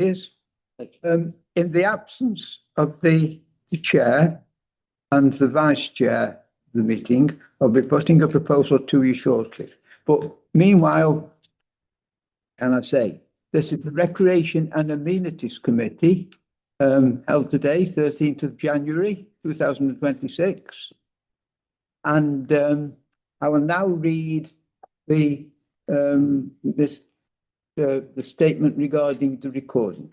is in the absence of the chair and the vice chair of the meeting, I'll be putting a proposal to you shortly. But meanwhile, can I say, this is the Recreation and Amenities Committee held today, 13th of January 2026. And I will now read the statement regarding the recording.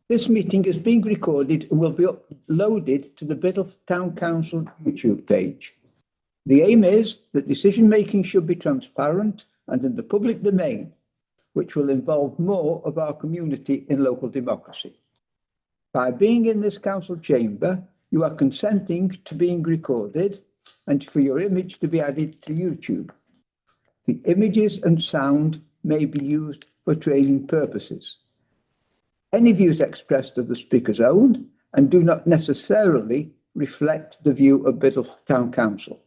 This meeting is being recorded and will be uploaded to the Biddulph Town Council YouTube page. The aim is that decision making should be transparent and in the public domain, which will involve more of our community in local democracy. By being in this council chamber, you are consenting to being recorded and for your image to be added to YouTube. The images and sound may be used for training purposes. Any views expressed are the speaker's own and do not necessarily reflect the view of Biddulph Town Council.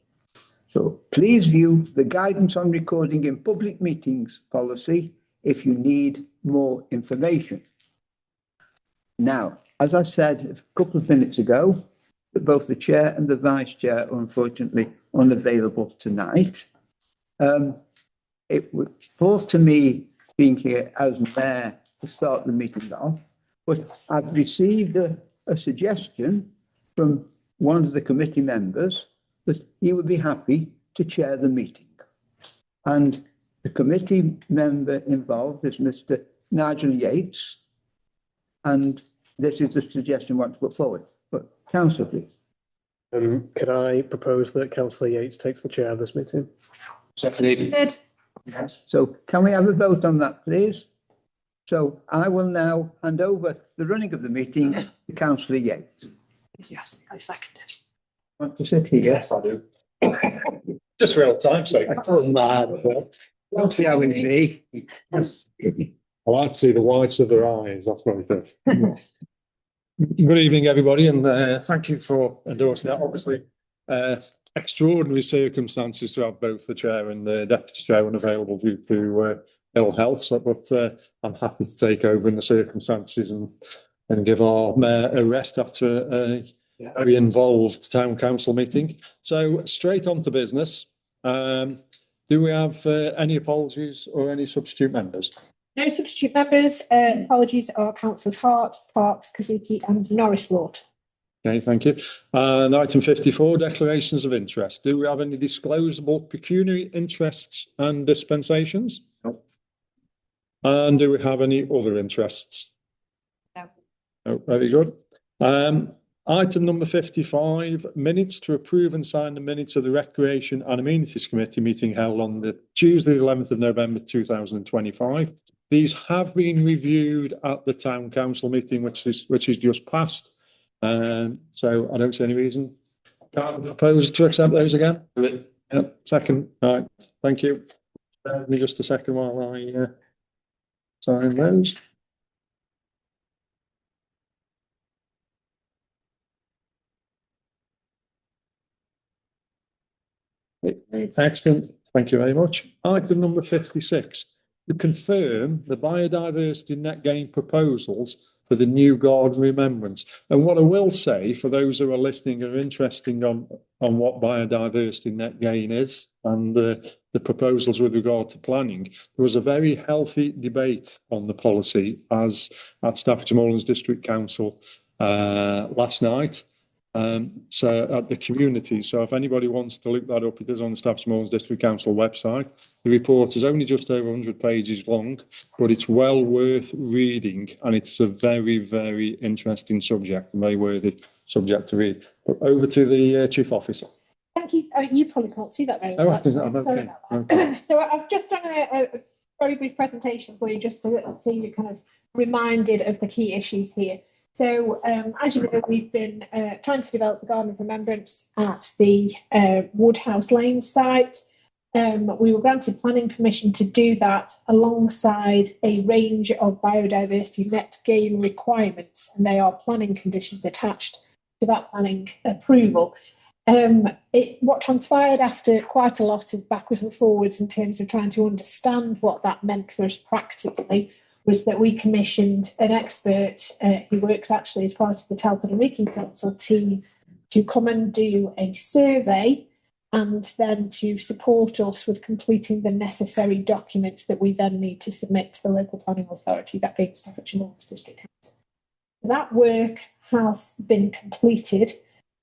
So please view the guidance on recording in public meetings policy if you need more information. Now, as I said a couple of minutes ago, both the chair and the vice chair are unfortunately unavailable tonight. It would fall to me being here as mayor to start the meeting off, but I've received a suggestion from one of the committee members that he would be happy to chair the meeting. And the committee member involved is Mr. Nigel Yates, and this is the suggestion I want to put forward. But Councillor, please. Could I propose that Councillor Yates takes the chair of this meeting? Seconded. Yes. So can we have a vote on that, please? So I will now hand over the running of the meeting to Councillor Yates. Yes, I second it. Want to sit here? Yes, I do. Just real time sake. Oh, mad. We'll see how it be. I like to see the whites of their eyes. That's what it is. Good evening, everybody, and thank you for endorsing that. Obviously, extraordinary circumstances to have both the chair and the deputy chair unavailable due to ill health. So, but I'm happy to take over in the circumstances and give our mayor a rest after a very involved town council meeting. So straight on to business. Do we have any apologies or any substitute members? No substitute members. Apologies are Councillors Hart, Parks, Kazuki and Norris Lord. Okay, thank you. And item 54, declarations of interest. Do we have any disclosable pecuniary interests and dispensations? No. And do we have any other interests? No. Oh, very good. Item number 55, minutes to approve and sign the minutes of the Recreation and Amenities Committee meeting held on the Tuesday, the 11th of November 2025. These have been reviewed at the Town Council meeting, which is just passed. So I don't see any reason. Can I propose to accept those again? Yeah, second. All right, thank you. Give me just a second while I sign those. Excellent. Thank you very much. Item number 56. To confirm the biodiversity net gain proposals for the new garden remembrance. And what I will say for those who are listening and are interested on what biodiversity net gain is and the proposals with regard to planning, there was a very healthy debate on the policy as at Staffordshire Moorlands District Council last night. So at the community. So if anybody wants to look that up, it is on the Staffordshire Moorlands District Council website. The report is only just over 100 pages long, but it's well worth reading, and it's a very, very interesting subject, a very worthy subject to read. But over to the Chief Officer. Thank you. You probably can't see that very Oh, much. I'm okay. Okay. So I've just done a very brief presentation for you, just to see you kind of reminded of the key issues here. So, as you know, we've been trying to develop the Garden of Remembrance at the Woodhouse Lane site. We were granted planning permission to do that alongside a range of biodiversity net gain requirements, and they are planning conditions attached to that planning approval. What transpired after quite a lot of backwards and forwards in terms of trying to understand what that meant for us practically was that we commissioned an expert who works actually as part of the Telford and Wrekin Council team to come and do a survey and then to support us with completing the necessary documents that we then need to submit to the local planning authority, that being Staffordshire North District Council. That work has been completed.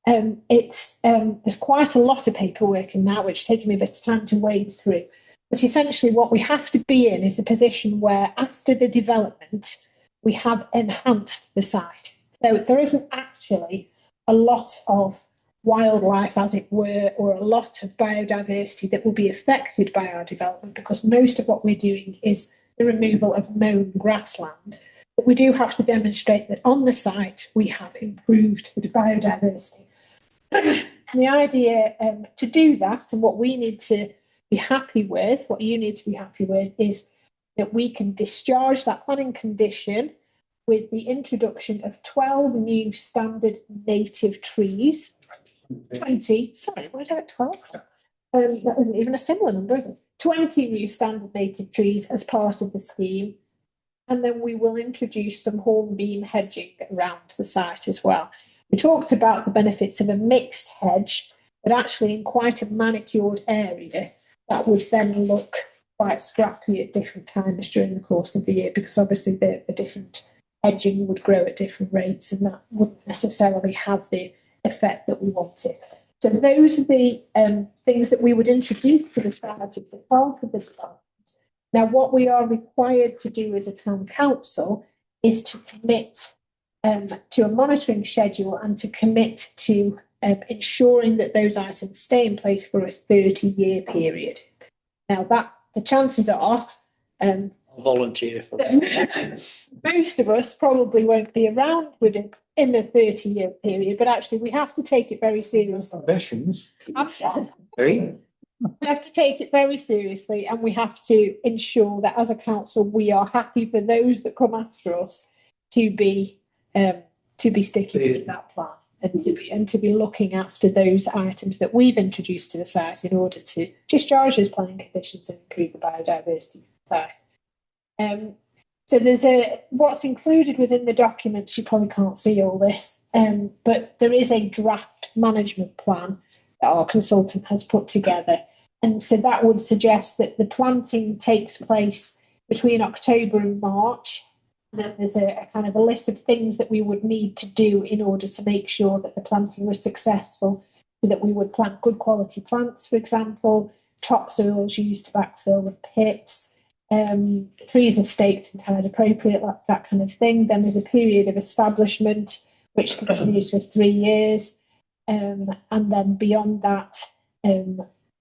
There's quite a lot of paperwork in that, which is taking me a bit of time to wade through. But essentially what we have to be in is a position where after the development, we have enhanced the site. So there isn't actually a lot of wildlife, as it were, or a lot of biodiversity that will be affected by our development, because most of what we're doing is the removal of mown grassland. But we do have to demonstrate that on the site we have improved the biodiversity. And the idea to do that, and what we need to be happy with, what you need to be happy with, is that we can discharge that planning condition with the introduction of 12 new standard native trees. 20, sorry, why did I get 12? That isn't even a similar number, is it? 20 new standard native trees as part of the scheme. And then we will introduce some hornbeam hedging around the site as well. We talked about the benefits of a mixed hedge, but actually in quite a manicured area, that would then look quite scrappy at different times during the course of the year, because obviously the different hedging would grow at different rates, and that wouldn't necessarily have the effect that we wanted. So those are the things that we would introduce to the start of the part of the development. Now, what we are required to do as a town council is to commit to a monitoring schedule and to commit to ensuring that those items stay in place for a 30-year period. Now, that the chances are I'll volunteer for that. Most of us probably won't be around within in the 30-year period, but actually we have to take it very seriously. Ambitions. We have to take it very seriously, and we have to ensure that as a council we are happy for those that come after us to be sticking with that plan and to be looking after those items that we've introduced to the site in order to discharge those planning conditions and improve the biodiversity of the site. So there's what's included within the documents. You probably can't see all this, but there is a draft management plan that our consultant has put together. And so that would suggest that the planting takes place between October and March. And then there's a kind of a list of things that we would need to do in order to make sure that the planting was successful, so that we would plant good quality plants, for example, topsoils used to backfill the pits, trees are staked and tied appropriate, that kind of thing. Then there's a period of establishment, which continues for 3 years. And then beyond that,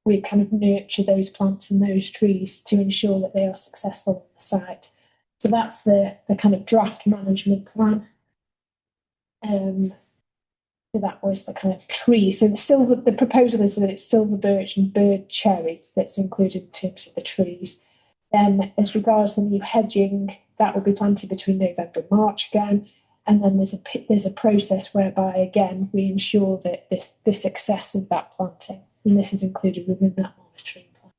we kind of nurture those plants and those trees to ensure that they are successful on the site. So that's the kind of draft management plan. So that was the kind of tree. So the proposal is that it's silver birch and bird cherry that's included in terms of the trees. Then as regards to the new hedging, that will be planted between November and March again. And then there's a process whereby, again, we ensure that the success of that planting, and this is included within that monitoring plan.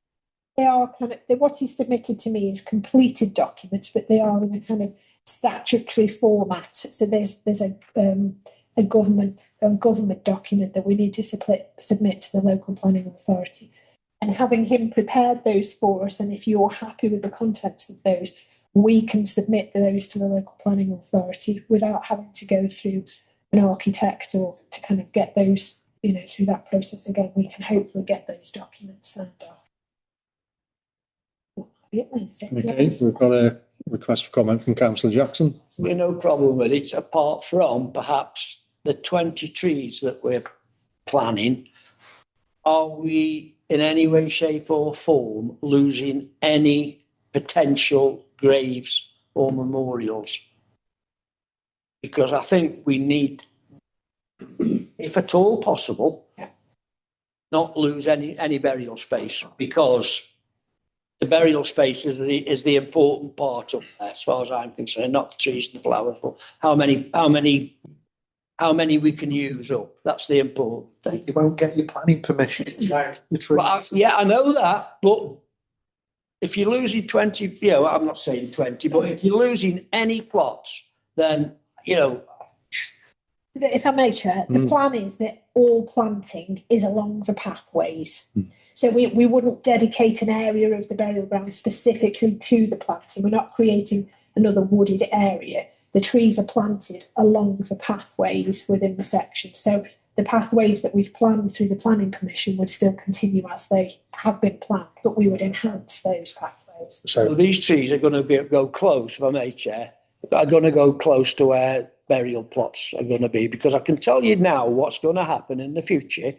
They are kind of, what he submitted to me is completed documents, but they are in a kind of statutory format. So there's a government document that we need to submit to the local planning authority. And having him prepared those for us, and if you're happy with the contents of those, we can submit those to the local planning authority without having to go through an architect or to kind of get those, through that process again. We can hopefully get those documents signed off. Okay, we've got a request for comment from Councillor Jackson. No problem with it, apart from perhaps the 20 trees that we're planning. Are we in any way, shape or form losing any potential graves or memorials? Because I think we need, if at all possible, not lose any burial space, because the burial space is the important part of that, as far as I'm concerned, not the trees and the flowers, but how many we can use up. That's the important thing. You won't get your planning permission. Well, I know that, but if you're losing 20, you know, I'm not saying 20, but if you're losing any plots, then, you know, If I may, Chair, the plan is that all planting is along the pathways. So we wouldn't dedicate an area of the burial ground specifically to the planting. We're not creating another wooded area. The trees are planted along the pathways within the section. So the pathways that we've planned through the Planning Commission would still continue as they have been planned, but we would enhance those pathways. so these trees are going to go close, if I may, Chair, are going to go close to where burial plots are going to be, because I can tell you now what's going to happen in the future.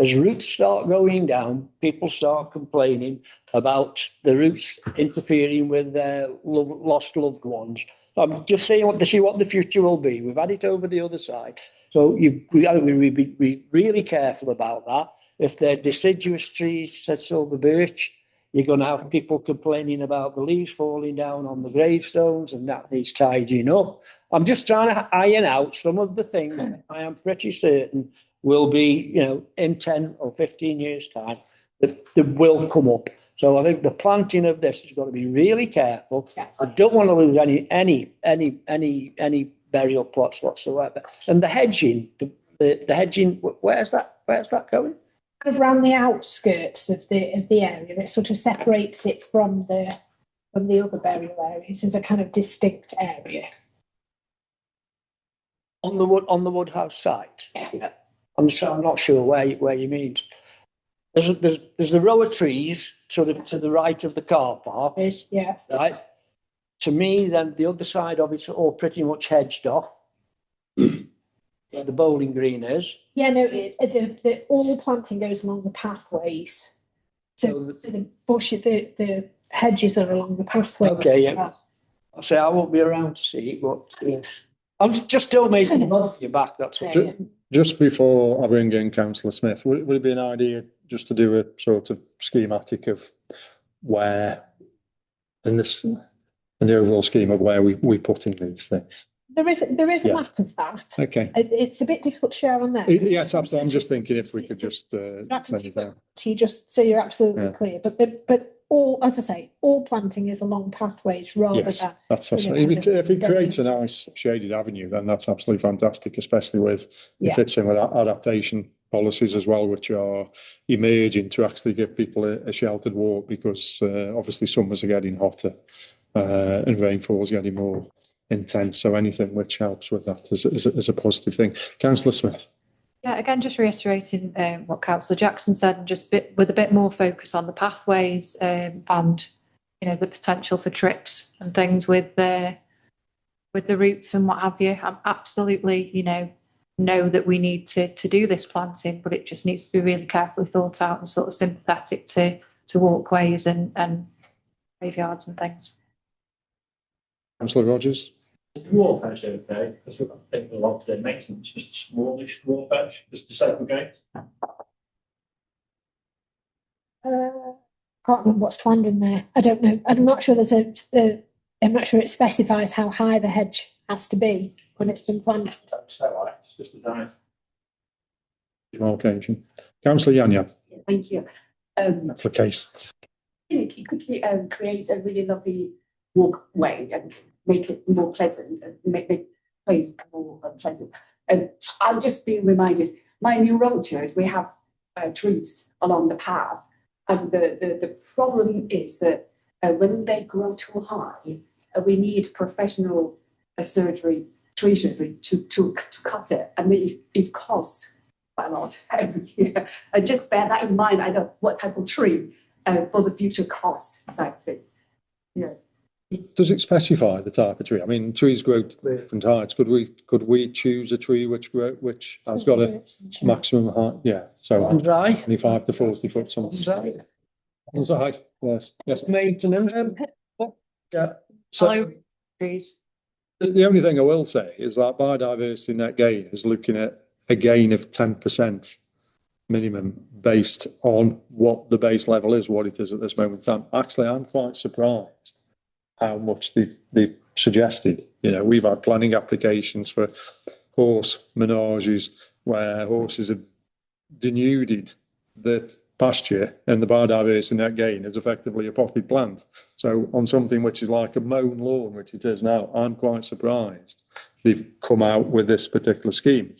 As roots start going down, people start complaining about the roots interfering with their lost loved ones. I'm just saying to see what the future will be. We've had it over the other side. So we be really careful about that. If they're deciduous trees, said silver birch, you're going to have people complaining about the leaves falling down on the gravestones, and that needs tidying up. I'm just trying to iron out some of the things that I am pretty certain will be, you know, in 10 or 15 years' time, that will come up. So I think the planting of this has got to be really careful. Yeah. I don't want to lose any burial plots whatsoever. And the hedging, the hedging, where's that going? Kind of around the outskirts of the area, it sort of separates it from the other burial areas as a kind of distinct area. On the Woodhouse site. Yeah. I'm not sure where you mean. There's the row of trees sort of to the right of the car park. Yeah. Right. To me, then the other side of it's all pretty much hedged off. Where the bowling green is. Yeah, no, the all planting goes along the pathways. So the bush, the hedges are along the pathways. Okay, yeah. I say I won't be around to see it, but yes. I'm just don't make it off your back. That's all. Yeah. Just before I bring in Councillor Smith, would it be an idea just to do a sort of schematic of where in the overall scheme of where we put in these things? There is a map of that. Okay. It's a bit difficult to share on there. Yes, absolutely. I'm just thinking if we could just send it down. So you're absolutely clear. But all, as I say, all planting is along pathways rather Yes, than. that's you know, if it creates a nice shaded avenue, then that's absolutely fantastic, especially with it fits in with adaptation policies as well, which are emerging to actually give people a sheltered walk, because obviously summers are getting hotter and rainfall's getting more intense. So anything which helps with that is a positive thing. Councillor Smith. Yeah, again, just reiterating what Councillor Jackson said, and just with a bit more focus on the pathways and you know the potential for trips and things with the routes and what have you. I'm absolutely, you know that we need to do this planting, but it just needs to be really carefully thought out and sort of sympathetic to walkways and graveyards and things. Councillor Rogers. The dwarf patch okay, because I think a lot of their maintenance, just a smallish dwarf patch, just to segregate. Can't remember what's planned in there. I don't know. I'm not sure I'm not sure it specifies how high the hedge has to be when it's been planted. That's all right, it's just a dive. Demarcation. Councillor Yanya. Thank you. Applications. You could create a really lovely walkway and make it more pleasant and make the place more pleasant. I've just been reminded, my new orchard, we have trees along the path, and the problem is that when they grow too high, we need professional tree surgery to cut it, and it costs quite a lot every year. Just bear that in mind. I know what type of tree for the future cost exactly. Yeah. Does it specify the type of tree? I mean, trees grow to different heights. Could we choose a tree which has got a maximum height? Yeah, so 25 to 40 foot something. Inside, yes. Maintenance. Yeah. So Trees. the only thing I will say is that biodiversity net gain is looking at a gain of 10% minimum based on what the base level is, what it is at this moment in time. Actually, I'm quite surprised how much they've suggested. You know, we've had planning applications for horse menages where horses have denuded the pasture, and the biodiversity net gain is effectively a potted plant. So on something which is like a mown lawn, which it is now, I'm quite surprised they've come out with this particular scheme.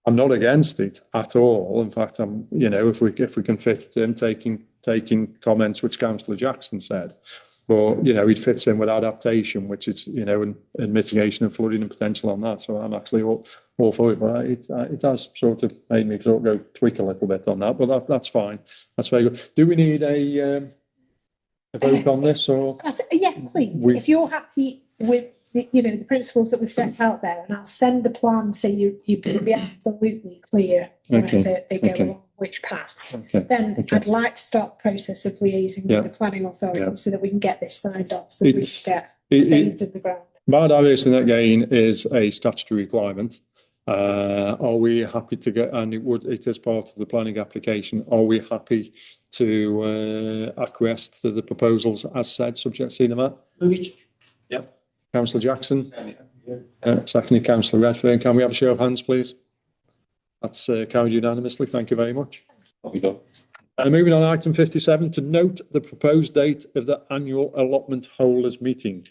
I'm not against it at all. In fact, I'm, you know, if we can fit it in, taking comments which Councillor Jackson said, but you know, it fits in with adaptation, which is, you know, and mitigation of flooding and potential on that. So I'm actually all for it, but it has sort of made me sort of go tweak a little bit on that. But that's fine. That's very good. Do we need a vote on this, or Yes, please. If you're happy with the principles that we've set out there, and I'll send the plan so you can be absolutely clear where they go along which paths. Then I'd like to start the process of liaising with the planning authority so that we can get this signed off, so we can get things in the ground. Biodiversity net gain is a statutory requirement. Are we happy to get, and it is part of the planning application, are we happy to acquiesce to the proposals as said, subject to that? Yep. Councillor Jackson, secondly Councillor Redfern. Can we have a show of hands, please? That's carried unanimously. Thank you very much. Moving on, item 57, to note the proposed date of the annual allotment holders meeting.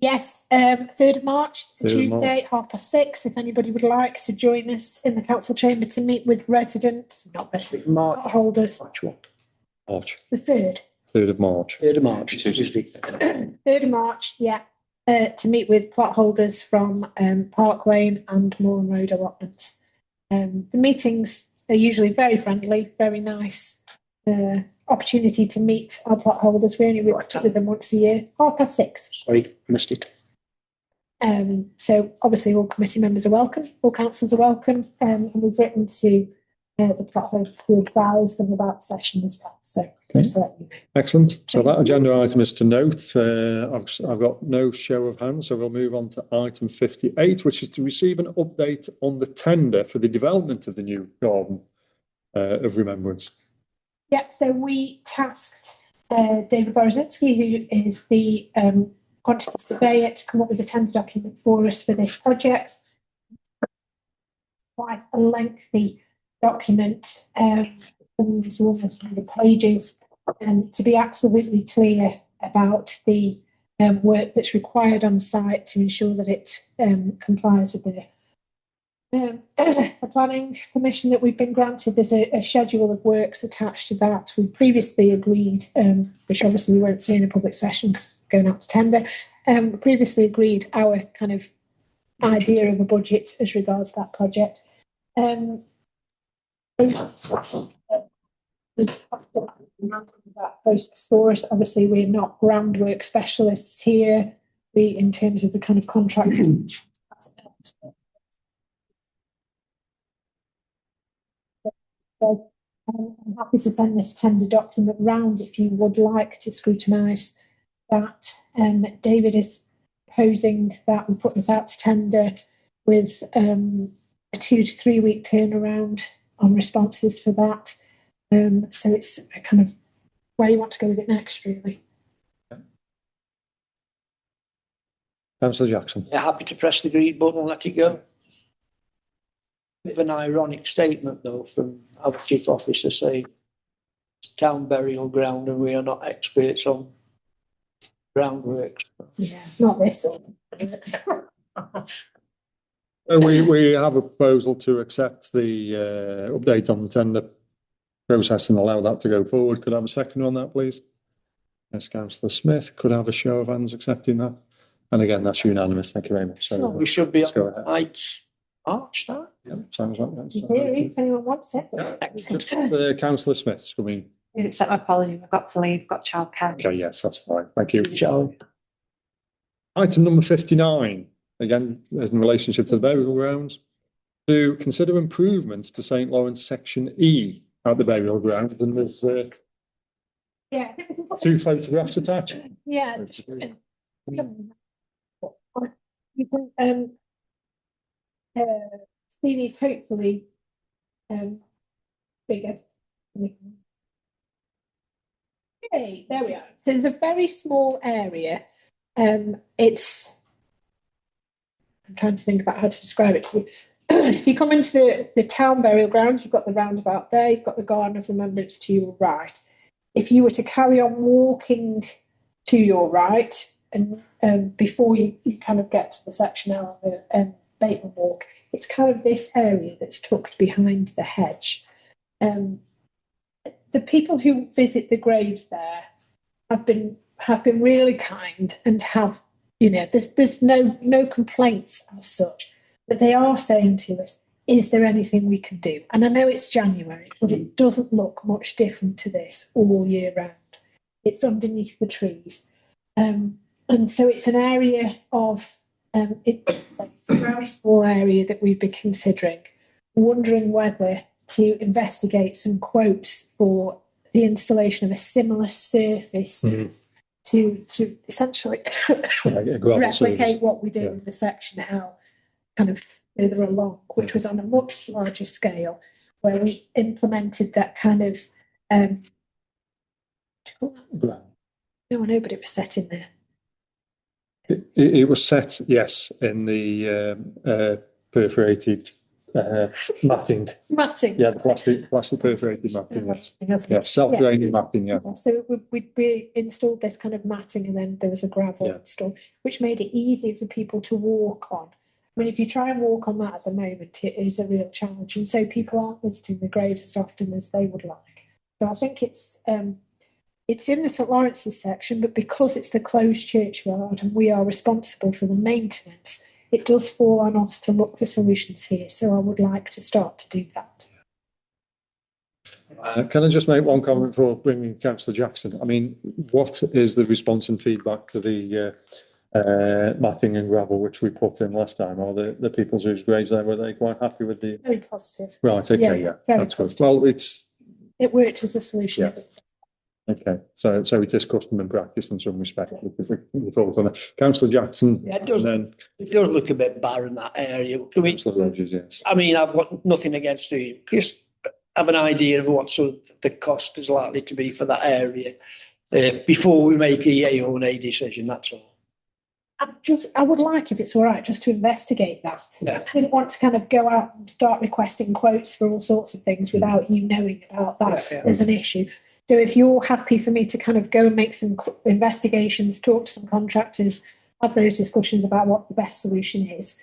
Yes, 3rd of March, it's a 3rd of Tuesday, 6:30. If anybody would like to join us in the council chamber to meet with residents, not residents, March. lot holders, March. the 3rd. 3rd of March. 3rd of March, Tuesday. 3rd of March, yeah, to meet with plot holders from Park Lane and Moorland Road allotments. The meetings are usually very friendly, very nice. Opportunity to meet our plot holders. We only meet with them once a year, 6:30. Sorry, missed it. So obviously all committee members are welcome, all councillors are welcome, and we've written to the plot holders to advise them about the session as well. So just to let you know. Excellent. So that agenda item is to note. I've got no show of hands, so we'll move on to item 58, which is to receive an update on the tender for the development of the new garden of remembrance. Yeah, so we tasked David Borozitsky, who is the quantity surveyor, to come up with a tender document for us for this project. Quite a lengthy document, almost 100 pages, to be absolutely clear about the work that's required on site to ensure that it complies with the planning permission that we've been granted. There's a schedule of works attached to that. We previously agreed, which obviously we won't say in a public session because we're going out to tender, previously agreed our kind of idea of a budget as regards that project. That process for us. Obviously, we're not groundwork specialists here. We, in terms of the kind of contract. So I'm happy to send this tender document round if you would like to scrutinise that. David is proposing that we put this out to tender with a 2 to 3 week turnaround on responses for that. So it's a kind of where you want to go with it next, really. Councillor Jackson. Yeah, happy to press the green button and let it go. Bit of an ironic statement, though, from our chief officer saying it's town burial ground and we are not experts on groundworks. Yeah, not this one. We have a proposal to accept the update on the tender process and allow that to go forward. Could I have a second on that, please? Yes, Councillor Smith. Could I have a show of hands accepting that? And again, that's unanimous. Thank you very much. So We should be let's go on ahead. March, that? Yeah, sounds like that. If anyone wants it. Councillor Smith's coming. Accept my apology. I've got to leave. Got childcare. Okay, yes, that's fine. Thank you. Shall we? Item number 59, again, in relationship to the burial grounds, to consider improvements to St Lawrence Section E at the burial ground. And there's Yeah. 2 photographs attached. Yeah. You can see these hopefully bigger. Okay, there we are. So it's a very small area. I'm trying to think about how to describe it to you. if you come into the town burial grounds, you've got the roundabout there, you've got the Garden of Remembrance to your right. If you were to carry on walking to your right, and before you kind of get to the section out of the Bateman Walk, it's kind of this area that's tucked behind the hedge. The people who visit the graves there have been really kind and have, you know, there's no complaints as such, but they are saying to us, is there anything we can do? And I know it's January, but it doesn't look much different to this all year round. It's underneath the trees. And so it's an area of, it's a very small area that we'd be considering, wondering whether to investigate some quotes for the installation of a similar surface to essentially replicate what we did in the section L, kind of further along, which was on a much larger scale, where we implemented that kind of, no, I know, but it was set in there. It was set, yes, in the perforated matting. Matting. Yeah, the plastic perforated matting, yes. Yeah, self-draining matting, yeah. So we installed this kind of matting, and then there was a gravel installed, which made it easier for people to walk on. I mean, if you try and walk on that at the moment, it is a real challenge. And so people aren't visiting the graves as often as they would like. So I think it's in the St Lawrence's section, but because it's the closed churchyard and we are responsible for the maintenance, it does fall on us to look for solutions here. So I would like to start to do that. Can I just make one comment before bringing Councillor Jackson? I mean, what is the response and feedback to the matting and gravel which we put in last time? Or the people's whose graves there, were they quite happy with the? Very positive. Right, okay, yeah, that's positive. good. Well, it worked as a solution. Yeah. Okay, so it is custom and practice in some respect. We thought on it. Councillor Jackson. Yeah, it does look a bit barren, that area. Councillor Rogers, yes. I mean, I've got nothing against you. Just have an idea of what sort of the cost is likely to be for that area before we make a yay or nay decision. That's all. I would like, if it's all right, just to investigate that. Yeah. I didn't want to kind of go out and start requesting quotes for all sorts of things without you knowing about that as an issue. So if you're happy for me to kind of go and make some investigations, talk to some contractors, have those discussions about what the best solution is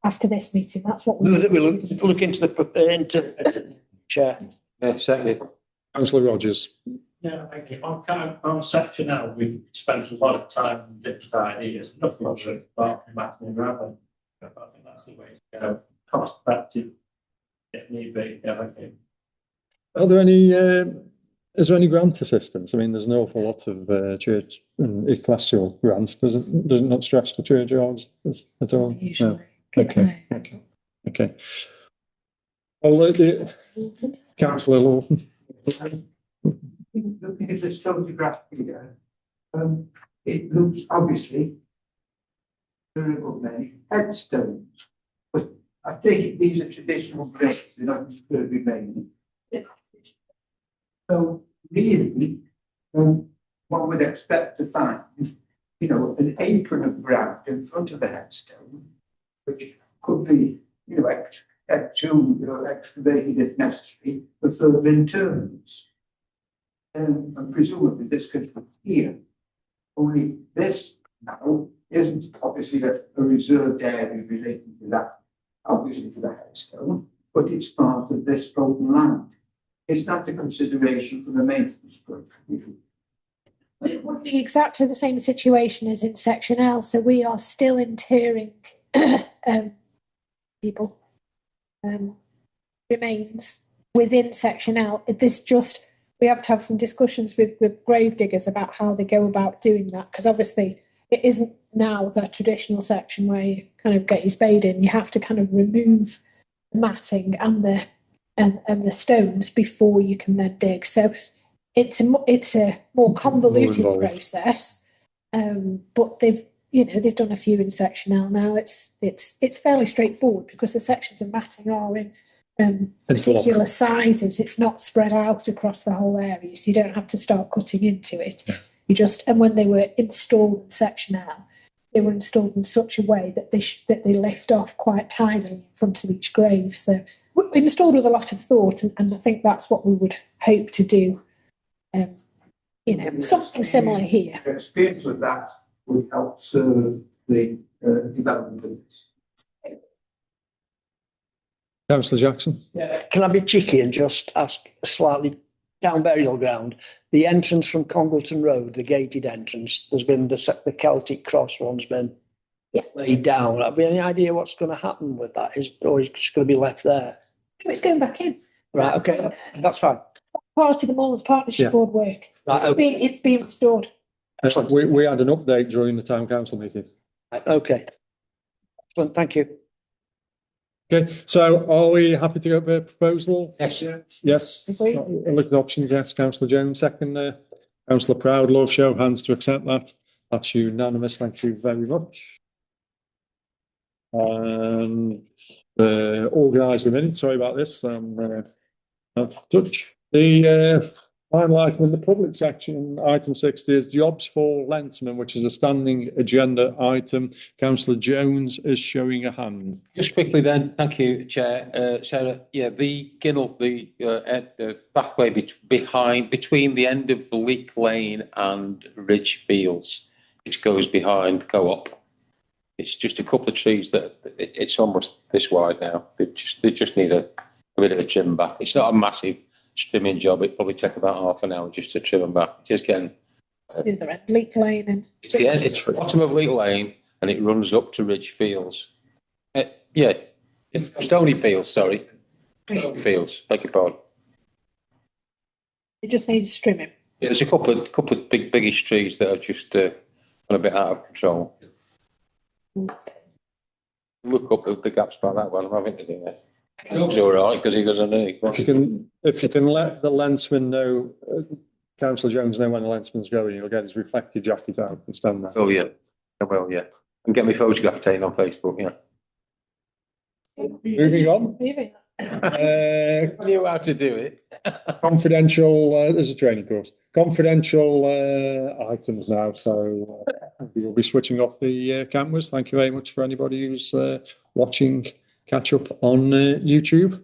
after this meeting, that's what we'll look into the chair. Yeah, second. Councillor Rogers. Yeah, thank you. On section L, we spent a lot of time on different ideas. Nothing of it about matting and gravel. I think that's the way to go. Cost effective, if need be. Yeah, thank you. Are there any? Is there any grant assistance? I mean, there's an awful lot of church and ecclesial grants. Does it not stretch the churchyards at all? Usually. No. Okay. Well, Councillor Lawton. Looking at the photograph here, it looks obviously there are many headstones, but I think these are traditional graves, they're not going to remain. So really, one would expect to find, you know, an apron of ground in front of the headstone, which could be, you know, exhumed or excavated if necessary for further interments. And presumably this could be here. Only this now isn't obviously a reserved area related to that, obviously to the headstone, but it's part of this open land. Is that a consideration for the maintenance point of view? It would be exactly the same situation as in section L. So we are still interring people remains within section L. We have to have some discussions with grave diggers about how they go about doing that, because obviously it isn't now the traditional section where you kind of get your spade in. You have to kind of remove the matting and the stones before you can then dig. So it's a more convoluted process, but they've done a few in section L now. It's fairly straightforward because the sections of matting are in particular sizes. It's not spread out across the whole area, so you don't have to start cutting into it. Yeah. And when they were installed in section L, they were installed in such a way that they lift off quite tidily in front of each grave. So installed with a lot of thought, and I think that's what we would hope to do. You know, something similar here. The experience of that would help serve the development. Councillor Jackson. Yeah, can I be cheeky and just ask slightly down burial ground? The entrance from Congleton Road, the gated entrance, there's been the Celtic cross one's been Yes. laid down. Have you any idea what's going to happen with that? Or is it just going to be left there? It's going back in. Right, okay, that's fine. Part of the Moors Partnership Yeah. Board work. Right, okay. It's been restored. Excellent. We had an update during the town council meeting. Right, okay. Excellent, thank you. Okay, so are we happy to go with the proposal? Yes. Yes. Agreed. Look at options, yes. Councillor Jones, second there. Councillor Proudlaw, show of hands to accept that. That's unanimous. Thank you very much. Organised a minute, sorry about this. Touch. The final item in the public section, item 60, is jobs for Lensman, which is a standing agenda item. Councillor Jones is showing a hand. Just quickly then, thank you, Chair. Sarah, yeah, the Ginnell, the pathway between the end of Leek Lane and Ridge Fields, which goes behind Co-op. It's just a couple of trees that it's almost this wide now. They just need a bit of a trim back. It's not a massive trimming job. It probably take about half an hour just to trim them back. Just getting. In the end, Leek Lane and. It's the end. It's the bottom of Leek Lane, and it runs up to Ridge Fields. Yeah, it's Stony Fields. Sorry, Stony Fields. Beg your pardon. It just needs trimming. Yeah, there's a couple of biggish trees that are just gone a bit out of control. Look up the gaps by that one. I'm having to do that. It's all right because he goes underneath. If you can let the lensman know, Councillor Jones know when the lensman's going, you'll get his reflective jacket out and stand there. Oh yeah, I will. Yeah, and get my photograph taken on Facebook. Yeah. Moving on. Moving. I knew how to do it. Confidential, there's a training course. Confidential items now, so we will be switching off the cameras. Thank you very much for anybody who's watching catch up on YouTube.